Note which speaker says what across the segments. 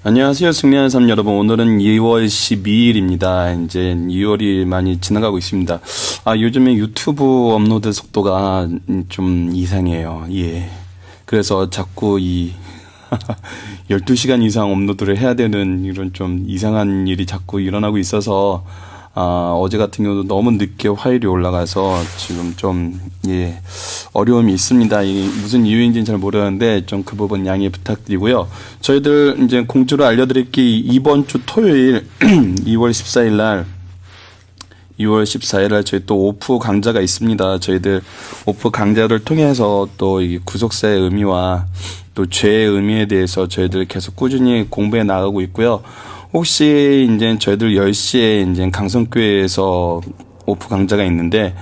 Speaker 1: 안녕하세요. 승리하는 삶 여러분. 오늘은 2월 12일입니다. 이제 2월이 많이 지나가고 있습니다. 요즘에 유튜브 업로드 속도가 좀 이상해요. 예. 그래서 자꾸 12시간 이상 업로드를 해야 되는 이런 좀 이상한 일이 자꾸 일어나고 있어서, 어제 같은 경우도 너무 늦게 화일이 올라가서 지금 좀, 어려움이 있습니다. 무슨 이유인지는 잘 모르는데 좀 그 부분 양해 부탁드리고요. 저희들 이제 공지로 알려드릴 게 이번 주 토요일 2월 14일 날 저희 또 오프 강좌가 있습니다. 저희들 오프 강좌를 통해서 또 이 구속사의 의미와 또 죄의 의미에 대해서 저희들 계속 꾸준히 공부해 나가고 있고요. 혹시 이제 저희들 10시에 이제 강성교회에서 오프 강좌가 있는데,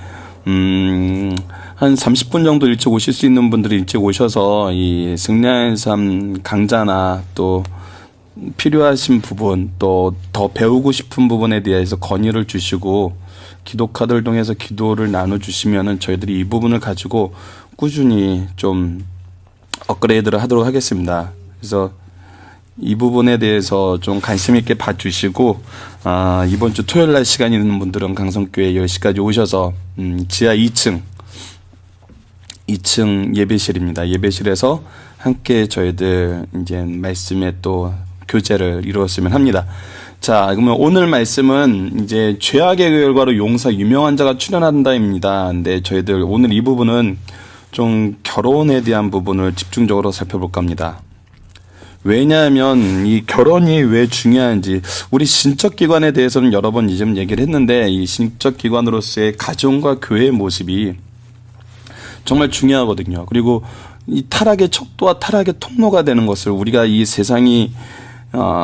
Speaker 1: 한 30분 정도 일찍 오실 수 있는 분들이 일찍 오셔서 이 승리하는 삶 강좌나 또 필요하신 부분 또 더 배우고 싶은 부분에 대해서 건의를 주시고 기도 카드를 통해서 기도를 나눠주시면은 저희들이 이 부분을 가지고 꾸준히 좀 업그레이드를 하도록 하겠습니다. 그래서 이 부분에 대해서 좀 관심 있게 봐주시고, 이번 주 토요일 날 시간 있는 분들은 강성교회 10시까지 오셔서, 지하 2층 예배실입니다. 예배실에서 함께 저희들 이제 말씀에 또 교제를 이루었으면 합니다. 자, 그러면 오늘 말씀은 이제 죄악의 결과로 용사 유명한 자가 출현한다입니다. 근데 저희들 오늘 이 부분은 좀 결혼에 대한 부분을 집중적으로 살펴볼까 합니다. 왜냐하면 이 결혼이 왜 중요한지, 우리 신적 기관에 대해서는 여러 번 이제 얘기를 했는데, 이 신적 기관으로서의 가정과 교회의 모습이 정말 중요하거든요. 그리고 이 타락의 척도와 타락의 통로가 되는 것을, 우리가 이 세상이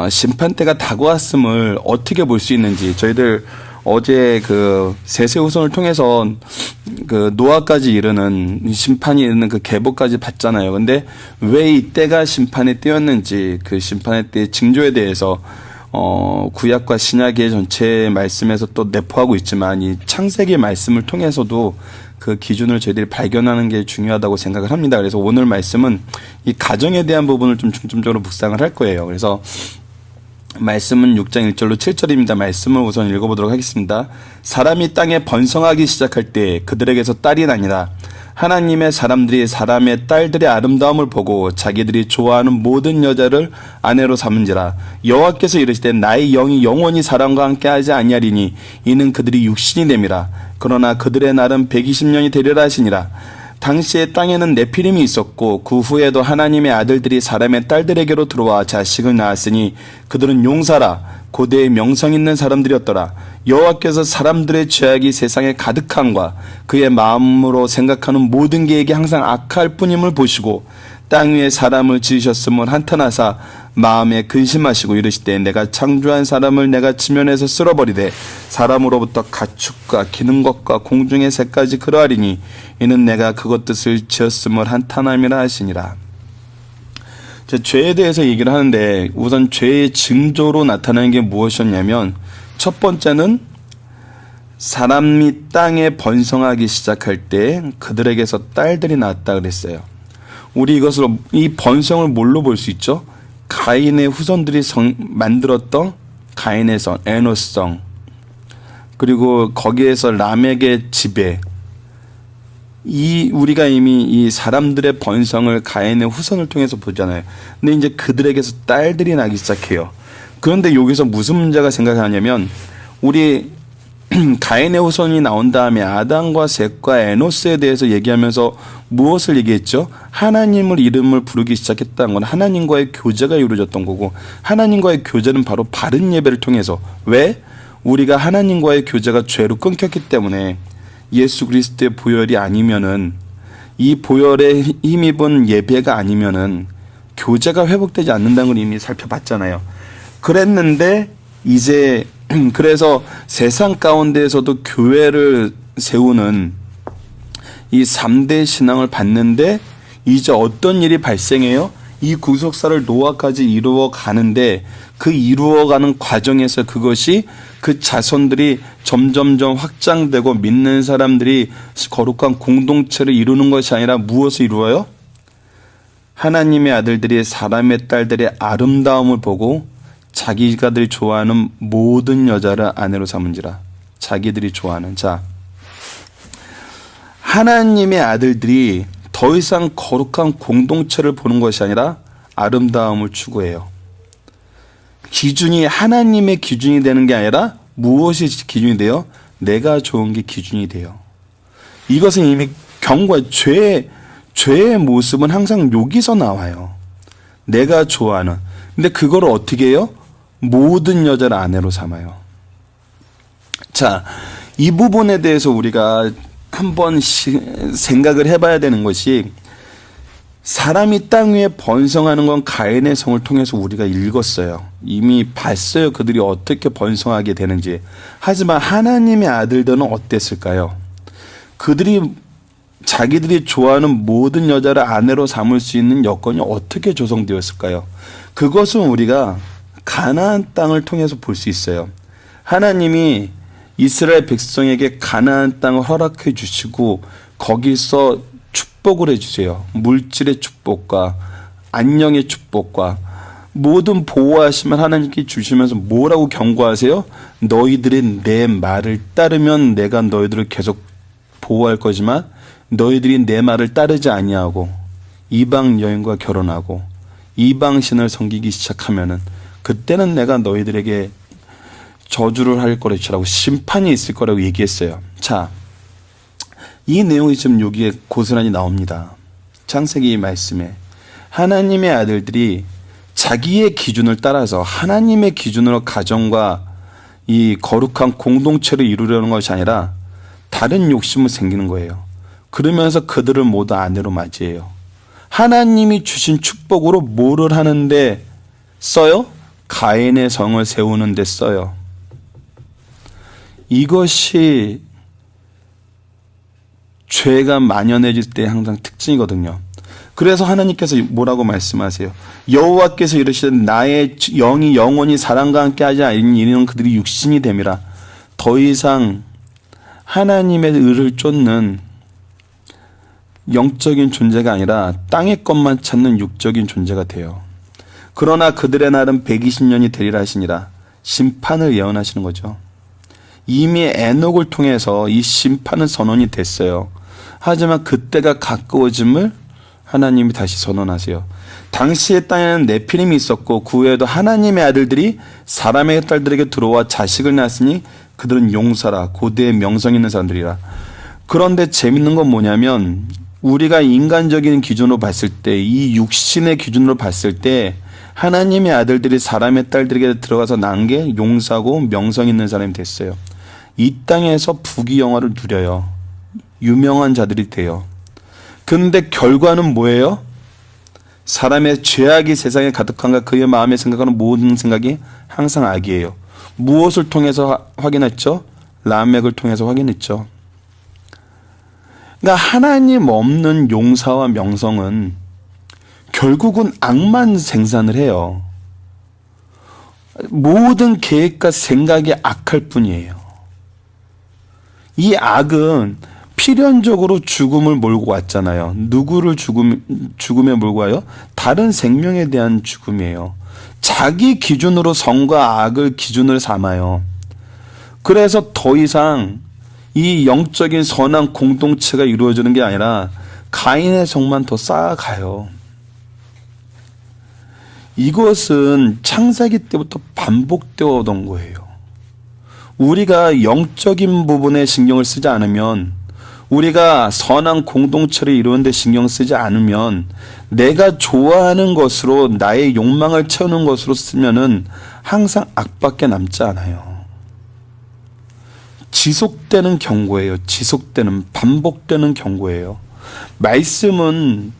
Speaker 1: 심판대가 다가왔음을 어떻게 볼 수 있는지, 저희들 어제 그 세세후손을 통해서 그 노아까지 이르는 심판이 이르는 그 계보까지 봤잖아요. 근데 왜 이때가 심판의 때였는지, 그 심판의 때의 징조에 대해서 구약과 신약의 전체 말씀에서 또 내포하고 있지만, 이 창세기 말씀을 통해서도 그 기준을 저희들이 발견하는 게 중요하다고 생각을 합니다. 그래서 오늘 말씀은 이 가정에 대한 부분을 좀 중점적으로 묵상을 할 거예요. 그래서 말씀은 6장 1절로 7절입니다. 말씀을 우선 읽어보도록 하겠습니다. 사람이 땅에 번성하기 시작할 때 그들에게서 딸이 나니라. 하나님의 사람들이 사람의 딸들의 아름다움을 보고 자기들이 좋아하는 모든 여자를 아내로 삼은지라. 여호와께서 이르시되 나의 영이 영원히 사람과 함께 하지 아니하리니 이는 그들이 육신이 됨이라. 그러나 그들의 날은 120년이 되리라 하시니라. 당시에 땅에는 네피림이 있었고 그 후에도 하나님의 아들들이 사람의 딸들에게로 들어와 자식을 낳았으니 그들은 용사라 고대의 명성 있는 사람들이었더라. 여호와께서 사람들의 죄악이 세상에 가득함과 그의 마음으로 생각하는 모든 계획이 항상 악할 뿐임을 보시고 땅 위에 사람을 지으셨음을 한탄하사 마음에 근심하시고 이르시되 내가 창조한 사람을 내가 지면에서 쓸어버리되 사람으로부터 가축과 기는 것과 공중의 새까지 그러하리니 이는 내가 그것 뜻을 지었음을 한탄함이라 하시니라. 죄에 대해서 얘기를 하는데, 우선 죄의 징조로 나타나는 게 무엇이었냐면, 첫 번째는 사람이 땅에 번성하기 시작할 때 그들에게서 딸들이 낳았다 그랬어요. 우리 이 번성을 뭘로 볼 수 있죠? 가인의 후손들이 만들었던 가인의 성, 에노스성, 그리고 거기에서 람에게 지배, 우리가 이미 이 사람들의 번성을 가인의 후손을 통해서 보잖아요. 근데 이제 그들에게서 딸들이 나기 시작해요. 그런데 여기서 무슨 문제가 생각하냐면, 우리 가인의 후손이 나온 다음에 아담과 셋과 에노스에 대해서 얘기하면서 무엇을 얘기했죠? 하나님을 이름을 부르기 시작했다는 건 하나님과의 교제가 이루어졌던 거고, 하나님과의 교제는 바로 바른 예배를 통해서, 왜? 우리가 하나님과의 교제가 죄로 끊겼기 때문에 예수 그리스도의 보혈이 아니면은, 이 보혈에 힘입은 예배가 아니면은 교제가 회복되지 않는다는 걸 이미 살펴봤잖아요. 그랬는데 이제 그래서 세상 가운데에서도 교회를 세우는 이 3대 신앙을 받는데, 이제 어떤 일이 발생해요? 이 구속사를 노아까지 이루어 가는데, 그 이루어가는 과정에서 그것이 그 자손들이 점점점 확장되고 믿는 사람들이 거룩한 공동체를 이루는 것이 아니라 무엇을 이루어요? 하나님의 아들들이 사람의 딸들의 아름다움을 보고 자기가들이 좋아하는 모든 여자를 아내로 삼은지라. 자기들이 좋아하는. 자, 하나님의 아들들이 더 이상 거룩한 공동체를 보는 것이 아니라 아름다움을 추구해요. 기준이 하나님의 기준이 되는 게 아니라 무엇이 기준이 돼요? 내가 좋은 게 기준이 돼요. 이것은 이미 죄의 모습은 항상 여기서 나와요. 내가 좋아하는. 근데 그거를 어떻게 해요? 모든 여자를 아내로 삼아요. 자, 이 부분에 대해서 우리가 한번 생각을 해봐야 되는 것이, 사람이 땅 위에 번성하는 건 가인의 성을 통해서 우리가 읽었어요. 이미 봤어요. 그들이 어떻게 번성하게 되는지. 하지만 하나님의 아들들은 어땠을까요? 그들이 자기들이 좋아하는 모든 여자를 아내로 삼을 수 있는 여건이 어떻게 조성되었을까요? 그것은 우리가 가나안 땅을 통해서 볼 수 있어요. 하나님이 이스라엘 백성에게 가나안 땅을 허락해 주시고 거기서 축복을 해주세요. 물질의 축복과 안녕의 축복과 모든 보호하심을 하나님께 주시면서 뭐라고 경고하세요? 너희들이 내 말을 따르면 내가 너희들을 계속 보호할 거지만 너희들이 내 말을 따르지 아니하고 이방 여인과 결혼하고 이방 신을 섬기기 시작하면은 그때는 내가 너희들에게 저주를 할 거라고, 심판이 있을 거라고 얘기했어요. 자, 이 내용이 지금 여기에 고스란히 나옵니다. 창세기 말씀에 하나님의 아들들이 자기의 기준을 따라서 하나님의 기준으로 가정과 이 거룩한 공동체를 이루려는 것이 아니라 다른 욕심을 생기는 거예요. 그러면서 그들을 모두 아내로 맞이해요. 하나님이 주신 축복으로 뭐를 하는데 써요? 가인의 성을 세우는 데 써요. 이것이 죄가 만연해질 때 항상 특징이거든요. 그래서 하나님께서 뭐라고 말씀하세요? 여호와께서 이르시되 나의 영이 영원히 사람과 함께 하지 아니하니 그들이 육신이 됨이라. 더 이상 하나님의 의를 쫓는 영적인 존재가 아니라 땅의 것만 찾는 육적인 존재가 돼요. 그러나 그들의 날은 120년이 되리라 하시니라. 심판을 예언하시는 거죠. 이미 에녹을 통해서 이 심판은 선언이 됐어요. 하지만 그때가 가까워짐을 하나님이 다시 선언하세요. 당시의 땅에는 네피림이 있었고 그 후에도 하나님의 아들들이 사람의 딸들에게 들어와 자식을 낳았으니 그들은 용사라, 고대의 명성 있는 사람들이라. 그런데 재밌는 건 뭐냐면 우리가 인간적인 기준으로 봤을 때, 이 육신의 기준으로 봤을 때 하나님의 아들들이 사람의 딸들에게 들어가서 낳은 게 용사고 명성 있는 사람이 됐어요. 이 땅에서 부귀영화를 누려요. 유명한 자들이 돼요. 근데 결과는 뭐예요? 사람의 죄악이 세상에 가득한가 그의 마음에 생각하는 모든 생각이 항상 악이에요. 무엇을 통해서 확인했죠? 라멕을 통해서 확인했죠. 그러니까 하나님 없는 용사와 명성은 결국은 악만 생산을 해요. 모든 계획과 생각이 악할 뿐이에요. 이 악은 필연적으로 죽음을 몰고 왔잖아요. 누구를 죽음에 몰고 와요? 다른 생명에 대한 죽음이에요. 자기 기준으로 선과 악을 기준으로 삼아요. 그래서 더 이상 이 영적인 선한 공동체가 이루어지는 게 아니라 가인의 성만 더 쌓아가요. 이것은 창세기 때부터 반복되어 오던 거예요. 우리가 영적인 부분에 신경을 쓰지 않으면, 우리가 선한 공동체를 이루는 데 신경 쓰지 않으면, 내가 좋아하는 것으로 나의 욕망을 채우는 것으로 쓰면은 항상 악밖에 남지 않아요. 지속되는 경고예요. 지속되는, 반복되는 경고예요. 말씀은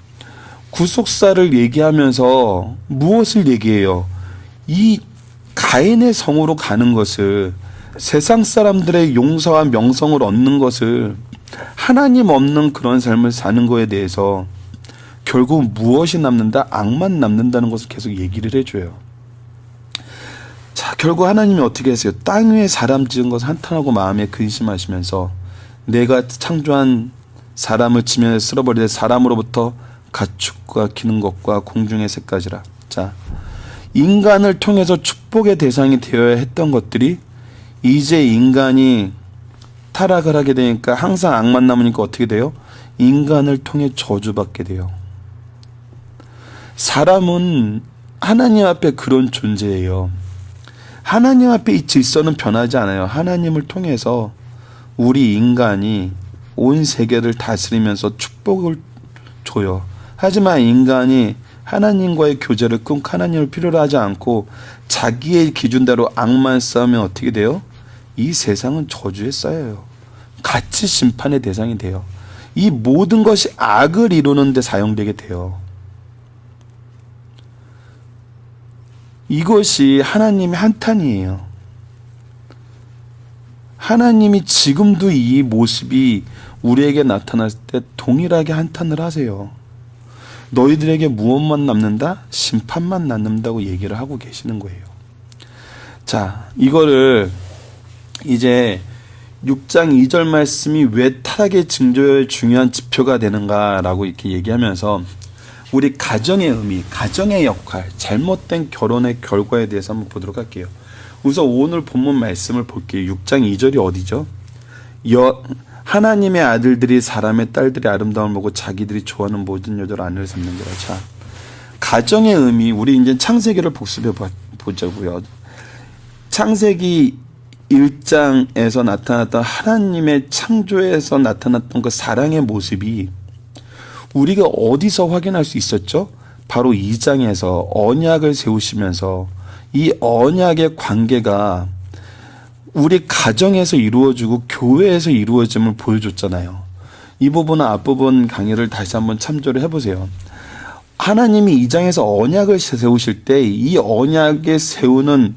Speaker 1: 구속사를 얘기하면서 무엇을 얘기해요? 이 가인의 성으로 가는 것을, 세상 사람들의 용서와 명성을 얻는 것을, 하나님 없는 그런 삶을 사는 거에 대해서 결국 무엇이 남는다? 악만 남는다는 것을 계속 얘기를 해줘요. 자, 결국 하나님이 어떻게 했어요? 땅 위에 사람 지은 것을 한탄하고 마음에 근심하시면서 내가 창조한 사람을 지면에 쓸어버리되 사람으로부터 가축과 기는 것과 공중의 새까지라. 자, 인간을 통해서 축복의 대상이 되어야 했던 것들이 이제 인간이 타락을 하게 되니까 항상 악만 남으니까 어떻게 돼요? 인간을 통해 저주받게 돼요. 사람은 하나님 앞에 그런 존재예요. 하나님 앞에 이 질서는 변하지 않아요. 하나님을 통해서 우리 인간이 온 세계를 다스리면서 축복을 줘요. 하지만 인간이 하나님과의 교제를 끊고 하나님을 필요로 하지 않고 자기의 기준대로 악만 쌓으면 어떻게 돼요? 이 세상은 저주에 쌓여요. 같이 심판의 대상이 돼요. 이 모든 것이 악을 이루는 데 사용되게 돼요. 이것이 하나님의 한탄이에요. 하나님이 지금도 이 모습이 우리에게 나타났을 때 동일하게 한탄을 하세요. 너희들에게 무엇만 남는다? 심판만 남는다고 얘기를 하고 계시는 거예요. 자, 이거를 이제 6장 2절 말씀이 왜 타락의 징조의 중요한 지표가 되는가라고 이렇게 얘기하면서 우리 가정의 의미, 가정의 역할, 잘못된 결혼의 결과에 대해서 한번 보도록 할게요. 우선 오늘 본문 말씀을 볼게요. 6장 2절이 어디죠? 하나님의 아들들이 사람의 딸들의 아름다움을 보고 자기들이 좋아하는 모든 여자를 아내를 삼는 거예요. 자, 가정의 의미, 우리 이제 창세기를 복습해 보자고요. 창세기 1장에서 나타났던 하나님의 창조에서 나타났던 그 사랑의 모습이 우리가 어디서 확인할 수 있었죠? 바로 2장에서 언약을 세우시면서 이 언약의 관계가 우리 가정에서 이루어지고 교회에서 이루어짐을 보여줬잖아요. 이 부분은 앞부분 강의를 다시 한번 참조를 해보세요. 하나님이 2장에서 언약을 세우실 때 이 언약에 세우는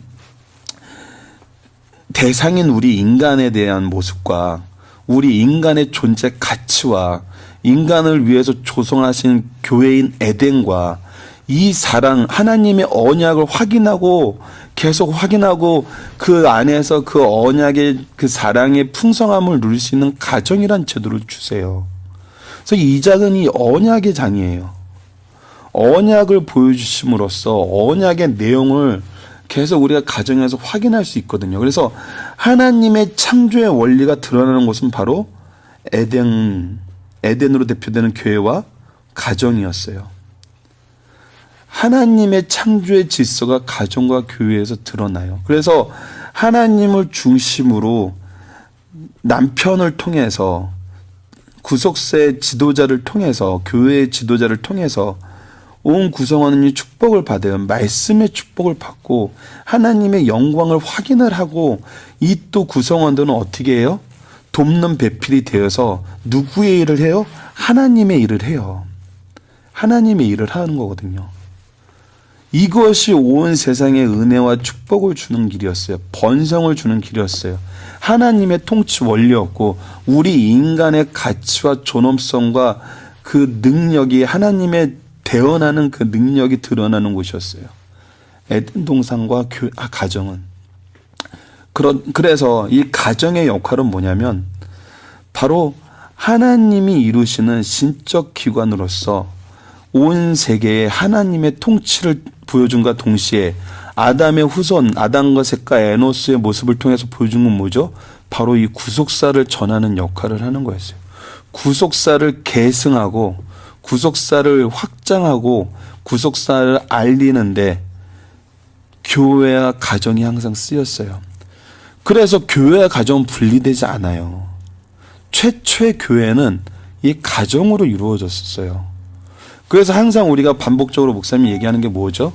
Speaker 1: 대상인 우리 인간에 대한 모습과 우리 인간의 존재 가치와 인간을 위해서 조성하신 교회인 에덴과 이 사랑, 하나님의 언약을 확인하고 계속 확인하고 그 안에서 그 언약의 그 사랑의 풍성함을 누릴 수 있는 가정이란 제도를 주세요. 그래서 이 장은 이 언약의 장이에요. 언약을 보여주심으로써 언약의 내용을 계속 우리가 가정에서 확인할 수 있거든요. 그래서 하나님의 창조의 원리가 드러나는 곳은 바로 에덴으로 대표되는 교회와 가정이었어요. 하나님의 창조의 질서가 가정과 교회에서 드러나요. 그래서 하나님을 중심으로 남편을 통해서 구속사의 지도자를 통해서 교회의 지도자를 통해서 온 구성원이 축복을 받아요. 말씀의 축복을 받고 하나님의 영광을 확인을 하고 이 또 구성원들은 어떻게 해요? 돕는 배필이 되어서 누구의 일을 해요? 하나님의 일을 해요. 하나님의 일을 하는 거거든요. 이것이 온 세상에 은혜와 축복을 주는 길이었어요. 번성을 주는 길이었어요. 하나님의 통치 원리였고 우리 인간의 가치와 존엄성과 그 능력이 하나님의 대언하는 그 능력이 드러나는 곳이었어요. 에덴 동산과 가정은. 그래서 이 가정의 역할은 뭐냐면 바로 하나님이 이루시는 신적 기관으로서 온 세계에 하나님의 통치를 보여준과 동시에 아담의 후손, 아담과 셋과 에노스의 모습을 통해서 보여준 건 뭐죠? 바로 이 구속사를 전하는 역할을 하는 거였어요. 구속사를 계승하고 구속사를 확장하고 구속사를 알리는데 교회와 가정이 항상 쓰였어요. 그래서 교회와 가정은 분리되지 않아요. 최초의 교회는 이 가정으로 이루어졌었어요. 그래서 항상 우리가 반복적으로 목사님이 얘기하는 게 뭐죠?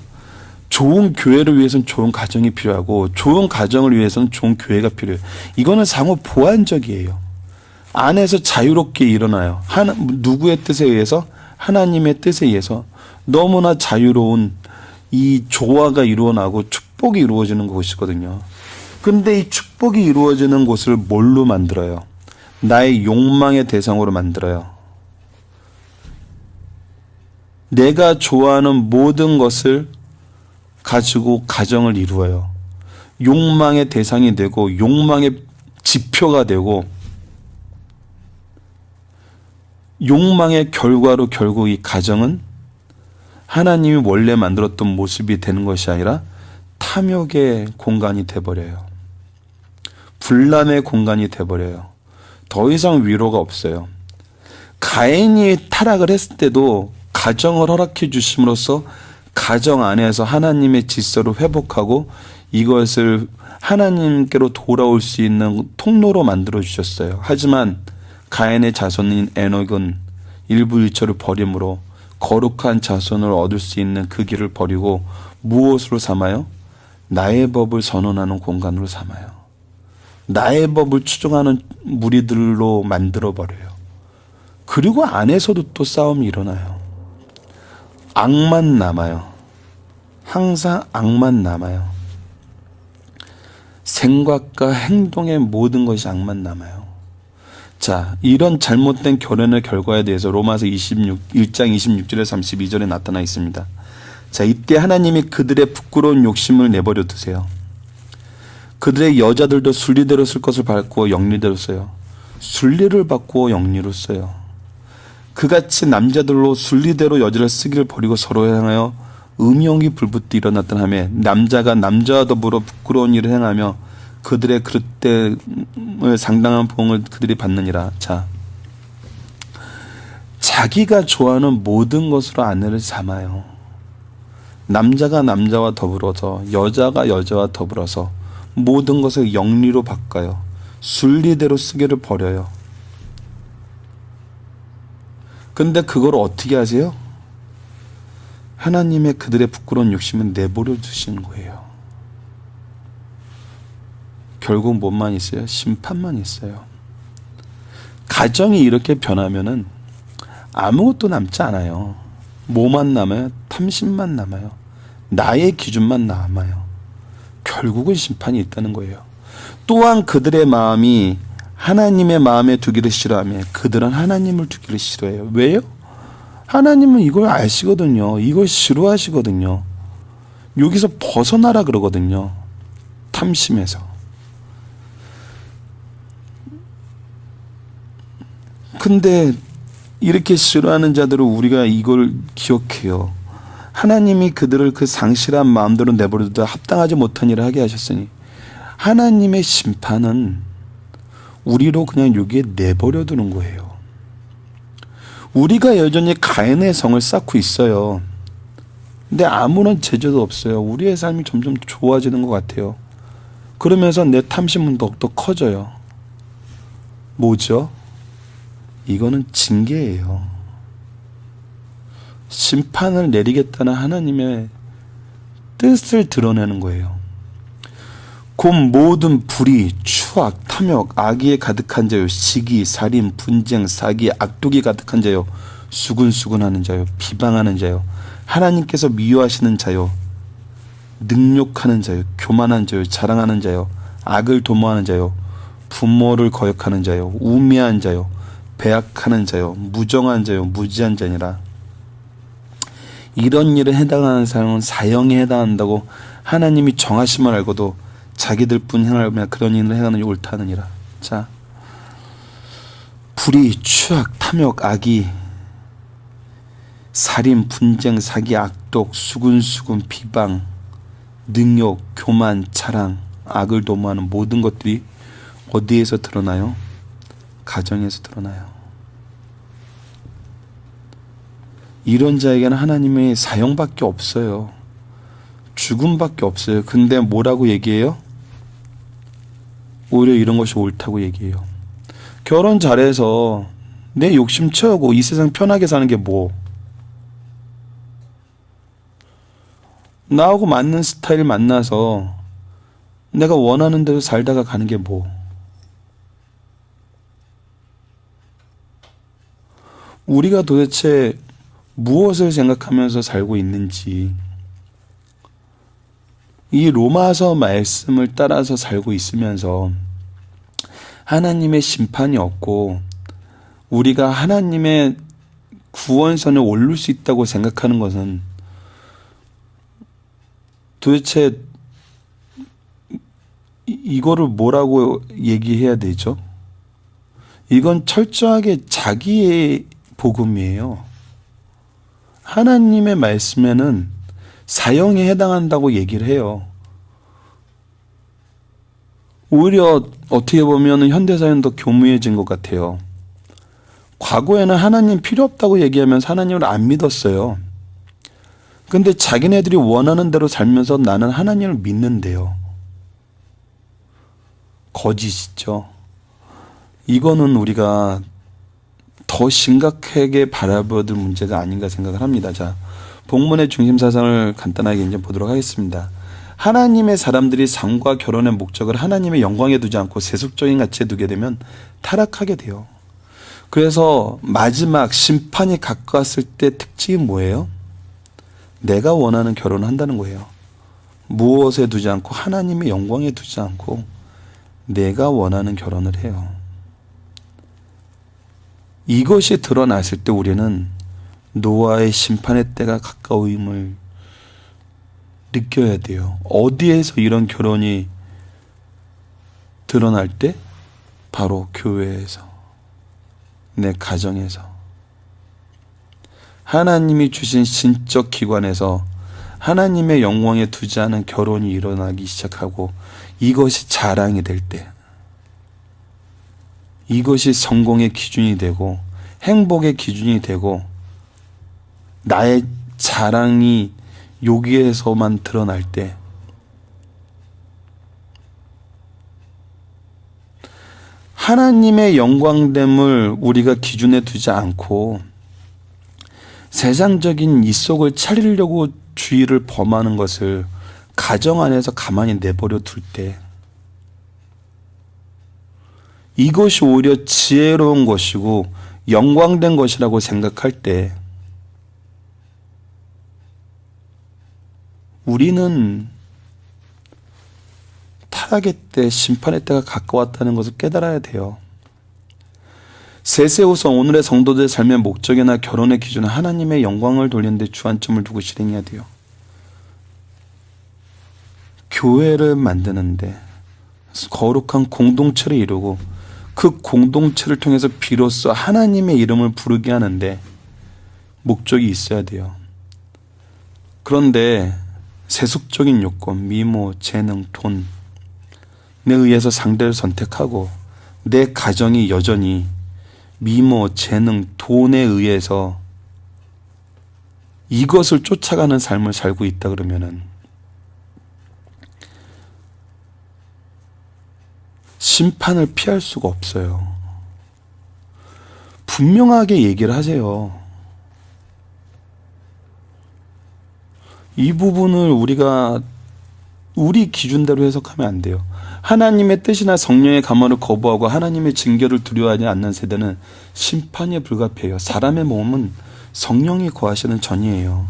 Speaker 1: 좋은 교회를 위해서는 좋은 가정이 필요하고 좋은 가정을 위해서는 좋은 교회가 필요해요. 이거는 상호 보완적이에요. 안에서 자유롭게 일어나요. 누구의 뜻에 의해서? 하나님의 뜻에 의해서 너무나 자유로운 이 조화가 이루어나고 축복이 이루어지는 곳이거든요. 근데 이 축복이 이루어지는 곳을 뭘로 만들어요? 나의 욕망의 대상으로 만들어요. 내가 좋아하는 모든 것을 가지고 가정을 이루어요. 욕망의 대상이 되고 욕망의 지표가 되고 욕망의 결과로 결국 이 가정은 하나님이 원래 만들었던 모습이 되는 것이 아니라 탐욕의 공간이 돼버려요. 분란의 공간이 돼버려요. 더 이상 위로가 없어요. 가인이 타락을 했을 때도 가정을 허락해 주심으로써 가정 안에서 하나님의 질서를 회복하고 이것을 하나님께로 돌아올 수 있는 통로로 만들어 주셨어요. 하지만 가인의 자손인 에녹은 일부일처를 버림으로 거룩한 자손을 얻을 수 있는 그 길을 버리고 무엇으로 삼아요? 나의 법을 선언하는 공간으로 삼아요. 나의 법을 추종하는 무리들로 만들어버려요. 그리고 안에서도 또 싸움이 일어나요. 악만 남아요. 항상 악만 남아요. 생각과 행동의 모든 것이 악만 남아요. 자, 이런 잘못된 결혼의 결과에 대해서 로마서 1장 26절에서 32절에 나타나 있습니다. 자, 이때 하나님이 그들의 부끄러운 욕심을 내버려 두세요. 그들의 여자들도 순리대로 쓸 것을 밟고 영리대로 써요. 순리를 바꾸어 영리로 써요. 그같이 남자들로 순리대로 여자를 쓰기를 버리고 서로 향하여 음욕이 불붙어 일어났던 하며 남자가 남자와 더불어 부끄러운 일을 행하며 그들의 그릇됨을 상당한 보응을 그들이 받느니라. 자, 자기가 좋아하는 모든 것으로 아내를 삼아요. 남자가 남자와 더불어서 여자가 여자와 더불어서 모든 것을 영리로 바꿔요. 순리대로 쓰기를 버려요. 근데 그걸 어떻게 하세요? 하나님의 그들의 부끄러운 욕심은 내버려 두시는 거예요. 결국 뭐만 있어요? 심판만 있어요. 가정이 이렇게 변하면은 아무것도 남지 않아요. 뭐만 남아요? 탐심만 남아요. 나의 기준만 남아요. 결국은 심판이 있다는 거예요. 또한 그들의 마음이 하나님의 마음에 두기를 싫어하며 그들은 하나님을 두기를 싫어해요. 왜요? 하나님은 이걸 아시거든요. 이걸 싫어하시거든요. 여기서 벗어나라 그러거든요. 탐심에서. 근데 이렇게 싫어하는 자들은 우리가 이걸 기억해요. 하나님이 그들을 그 상실한 마음대로 내버려두다 합당하지 못한 일을 하게 하셨으니 하나님의 심판은 우리로 그냥 여기에 내버려 두는 거예요. 우리가 여전히 가인의 성을 쌓고 있어요. 근데 아무런 제재도 없어요. 우리의 삶이 점점 좋아지는 것 같아요. 그러면서 내 탐심은 더욱더 커져요. 뭐죠? 이거는 징계예요. 심판을 내리겠다는 하나님의 뜻을 드러내는 거예요. 곧 모든 불의, 추악, 탐욕, 악의에 가득한 자요, 시기, 살인, 분쟁, 사기, 악독이 가득한 자요, 수군수군하는 자요, 비방하는 자요, 하나님께서 미워하시는 자요, 능욕하는 자요, 교만한 자요, 자랑하는 자요, 악을 도모하는 자요, 부모를 거역하는 자요, 우매한 자요, 배약하는 자요, 무정한 자요, 무지한 자니라. 이런 일에 해당하는 사람은 사형에 해당한다고 하나님이 정하심을 알고도 자기들뿐 행하며 그런 일을 행하는 이 옳다느니라. 자, 불의, 추악, 탐욕, 악의, 살인, 분쟁, 사기, 악독, 수군수군, 비방, 능욕, 교만, 자랑, 악을 도모하는 모든 것들이 어디에서 드러나요? 가정에서 드러나요. 이런 자에게는 하나님의 사형밖에 없어요. 죽음밖에 없어요. 근데 뭐라고 얘기해요? 오히려 이런 것이 옳다고 얘기해요. 결혼 잘해서 내 욕심 채우고 이 세상 편하게 사는 게 뭐? 나하고 맞는 스타일 만나서 내가 원하는 대로 살다가 가는 게 뭐? 우리가 도대체 무엇을 생각하면서 살고 있는지, 이 로마서 말씀을 따라서 살고 있으면서 하나님의 심판이 없고 우리가 하나님의 구원선에 오를 수 있다고 생각하는 것은 도대체 이거를 뭐라고 얘기해야 되죠? 이건 철저하게 자기의 복음이에요. 하나님의 말씀에는 사형에 해당한다고 얘기를 해요. 오히려 어떻게 보면 현대사회는 더 교묘해진 것 같아요. 과거에는 하나님 필요 없다고 얘기하면서 하나님을 안 믿었어요. 근데 자기네들이 원하는 대로 살면서 나는 하나님을 믿는데요. 거짓이죠. 이거는 우리가 더 심각하게 바라봐야 될 문제가 아닌가 생각을 합니다. 자, 본문의 중심 사상을 간단하게 이제 보도록 하겠습니다. 하나님의 사람들이 삶과 결혼의 목적을 하나님의 영광에 두지 않고 세속적인 가치에 두게 되면 타락하게 돼요. 그래서 마지막 심판이 가까웠을 때 특징이 뭐예요? 내가 원하는 결혼을 한다는 거예요. 무엇에 두지 않고 하나님의 영광에 두지 않고 내가 원하는 결혼을 해요. 이것이 드러났을 때 우리는 노아의 심판의 때가 가까움을 느껴야 돼요. 어디에서 이런 결혼이 드러날 때? 바로 교회에서, 내 가정에서, 하나님이 주신 신적 기관에서 하나님의 영광에 두지 않은 결혼이 일어나기 시작하고 이것이 자랑이 될 때, 이것이 성공의 기준이 되고 행복의 기준이 되고 나의 자랑이 여기에서만 드러날 때, 하나님의 영광됨을 우리가 기준에 두지 않고 세상적인 이속을 차리려고 주의를 범하는 것을 가정 안에서 가만히 내버려 둘 때, 이것이 오히려 지혜로운 것이고 영광된 것이라고 생각할 때 우리는 타락의 때, 심판의 때가 가까웠다는 것을 깨달아야 돼요. 세세우서 오늘의 성도들의 삶의 목적이나 결혼의 기준은 하나님의 영광을 돌리는 데 주안점을 두고 실행해야 돼요. 교회를 만드는데 거룩한 공동체를 이루고 그 공동체를 통해서 비로소 하나님의 이름을 부르게 하는데 목적이 있어야 돼요. 그런데 세속적인 요건, 미모, 재능, 돈에 의해서 상대를 선택하고 내 가정이 여전히 미모, 재능, 돈에 의해서 이것을 쫓아가는 삶을 살고 있다 그러면은 심판을 피할 수가 없어요. 분명하게 얘기를 하세요. 이 부분을 우리가 우리 기준대로 해석하면 안 돼요. 하나님의 뜻이나 성령의 감화를 거부하고 하나님의 징계를 두려워하지 않는 세대는 심판에 불가피해요. 사람의 몸은 성령이 거하시는 전이에요.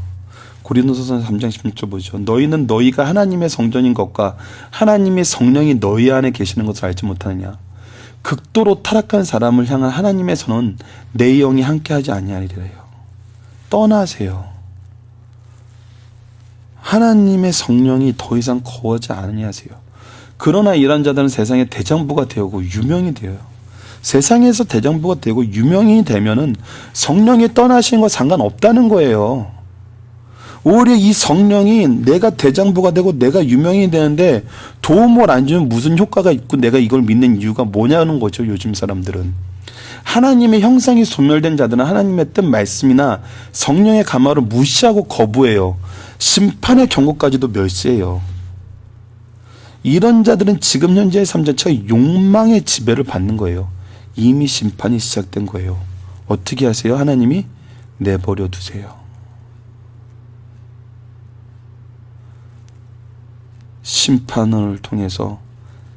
Speaker 1: 고린도서 3장 16절 보죠. 너희는 너희가 하나님의 성전인 것과 하나님의 성령이 너희 안에 계시는 것을 알지 못하느냐. 극도로 타락한 사람을 향한 하나님의 선언은 내 영이 함께하지 아니하리래요. 떠나세요. 하나님의 성령이 더 이상 거하지 아니하세요. 그러나 이런 자들은 세상의 대장부가 되고 유명이 되어요. 세상에서 대장부가 되고 유명이 되면은 성령이 떠나신 거 상관없다는 거예요. 오히려 이 성령이 내가 대장부가 되고 내가 유명이 되는데 도움을 안 주면 무슨 효과가 있고 내가 이걸 믿는 이유가 뭐냐는 거죠. 요즘 사람들은. 하나님의 형상이 소멸된 자들은 하나님의 뜻 말씀이나 성령의 감화를 무시하고 거부해요. 심판의 경고까지도 멸시해요. 이런 자들은 지금 현재의 삶 자체가 욕망의 지배를 받는 거예요. 이미 심판이 시작된 거예요. 어떻게 하세요? 하나님이 내버려 두세요. 심판을 통해서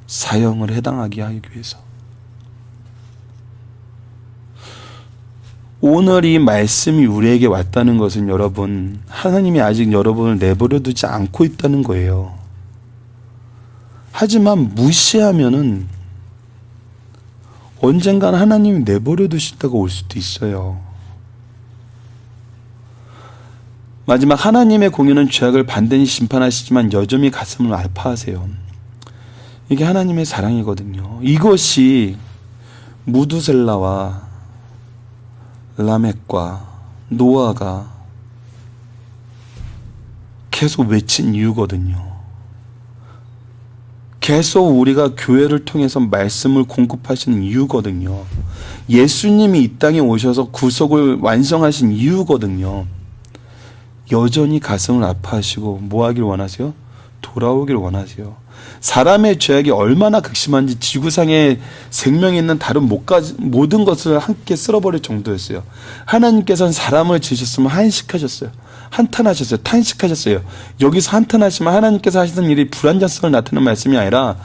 Speaker 1: 사형을 해당하게 하기 위해서. 오늘 이 말씀이 우리에게 왔다는 것은 여러분, 하나님이 아직 여러분을 내버려 두지 않고 있다는 거예요. 하지만 무시하면은 언젠가는 하나님이 내버려 두신다고 올 수도 있어요. 마지막 하나님의 공의는 죄악을 반드시 심판하시지만 여전히 가슴을 아파하세요. 이게 하나님의 사랑이거든요. 이것이 무두셀라와 라멕과 노아가 계속 외친 이유거든요. 계속 우리가 교회를 통해서 말씀을 공급하시는 이유거든요. 예수님이 이 땅에 오셔서 구속을 완성하신 이유거든요. 여전히 가슴을 아파하시고 뭐 하길 원하세요? 돌아오길 원하세요. 사람의 죄악이 얼마나 극심한지 지구상에 생명이 있는 다른 모든 것을 함께 쓸어버릴 정도였어요. 하나님께서는 사람을 지으셨으면 한식하셨어요. 한탄하셨어요. 탄식하셨어요. 여기서 한탄하시면 하나님께서 하시는 일이 불완전성을 나타내는 말씀이 아니라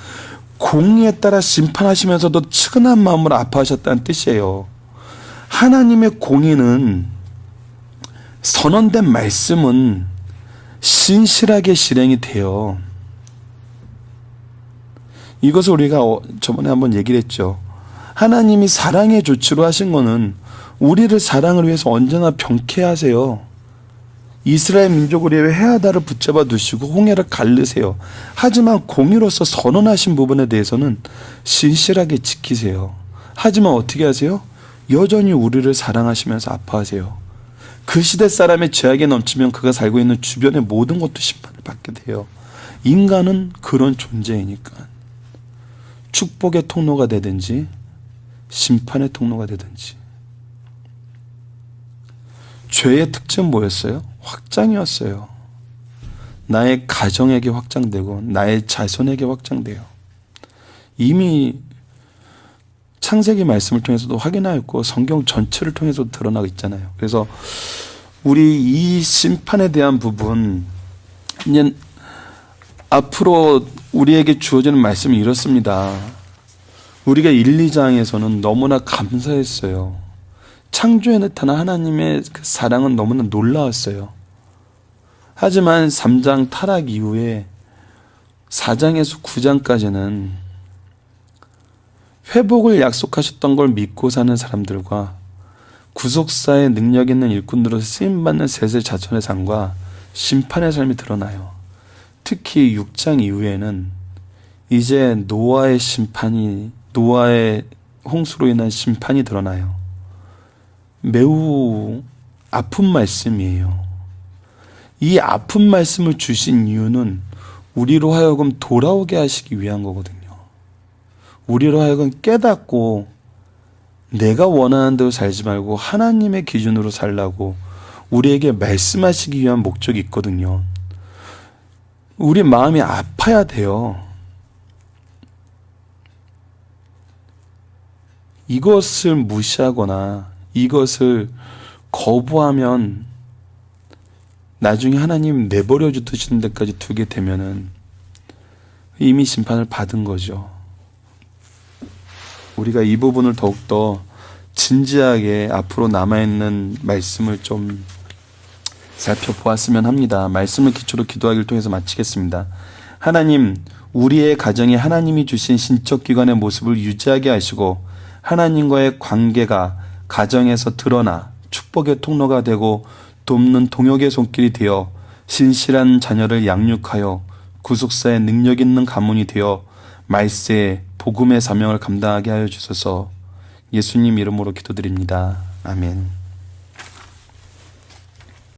Speaker 1: 공의에 따라 심판하시면서도 측은한 마음으로 아파하셨다는 뜻이에요. 하나님의 공의는, 선언된 말씀은 신실하게 실행이 돼요. 이것을 우리가 저번에 한번 얘기를 했죠. 하나님이 사랑의 조치로 하신 거는 우리를 사랑을 위해서 언제나 병쾌하세요. 이스라엘 민족을 위해 해하다를 붙잡아 두시고 홍해를 가르세요. 하지만 공의로서 선언하신 부분에 대해서는 신실하게 지키세요. 하지만 어떻게 하세요? 여전히 우리를 사랑하시면서 아파하세요. 그 시대 사람의 죄악에 넘치면 그가 살고 있는 주변의 모든 것도 심판을 받게 돼요. 인간은 그런 존재이니까 축복의 통로가 되든지 심판의 통로가 되든지. 죄의 특징은 뭐였어요? 확장이었어요. 나의 가정에게 확장되고 나의 자손에게 확장돼요. 이미 창세기 말씀을 통해서도 확인하였고 성경 전체를 통해서도 드러나고 있잖아요. 그래서 우리 이 심판에 대한 부분, 이제 앞으로 우리에게 주어지는 말씀이 이렇습니다. 우리가 1, 2장에서는 너무나 감사했어요. 창조에 나타난 하나님의 그 사랑은 너무나 놀라웠어요. 하지만 3장 타락 이후에 4장에서 9장까지는 회복을 약속하셨던 걸 믿고 사는 사람들과 구속사의 능력 있는 일꾼들로서 쓰임받는 셋의 자손의 삶과 심판의 삶이 드러나요. 특히 6장 이후에는 이제 노아의 홍수로 인한 심판이 드러나요. 매우 아픈 말씀이에요. 이 아픈 말씀을 주신 이유는 우리로 하여금 돌아오게 하시기 위한 거거든요. 우리로 하여금 깨닫고 내가 원하는 대로 살지 말고 하나님의 기준으로 살라고 우리에게 말씀하시기 위한 목적이 있거든요. 우리 마음이 아파야 돼요. 이것을 무시하거나 이것을 거부하면 나중에 하나님 내버려 두시는 데까지 두게 되면은 이미 심판을 받은 거죠. 우리가 이 부분을 더욱더 진지하게 앞으로 남아있는 말씀을 좀 살펴보았으면 합니다. 말씀을 기초로 기도하기를 통해서 마치겠습니다. 하나님, 우리의 가정에 하나님이 주신 신적 기관의 모습을 유지하게 하시고 하나님과의 관계가 가정에서 드러나 축복의 통로가 되고 돕는 동역의 손길이 되어 신실한 자녀를 양육하여 구속사의 능력 있는 가문이 되어 말세의 복음의 사명을 감당하게 하여 주소서. 예수님 이름으로 기도드립니다. 아멘.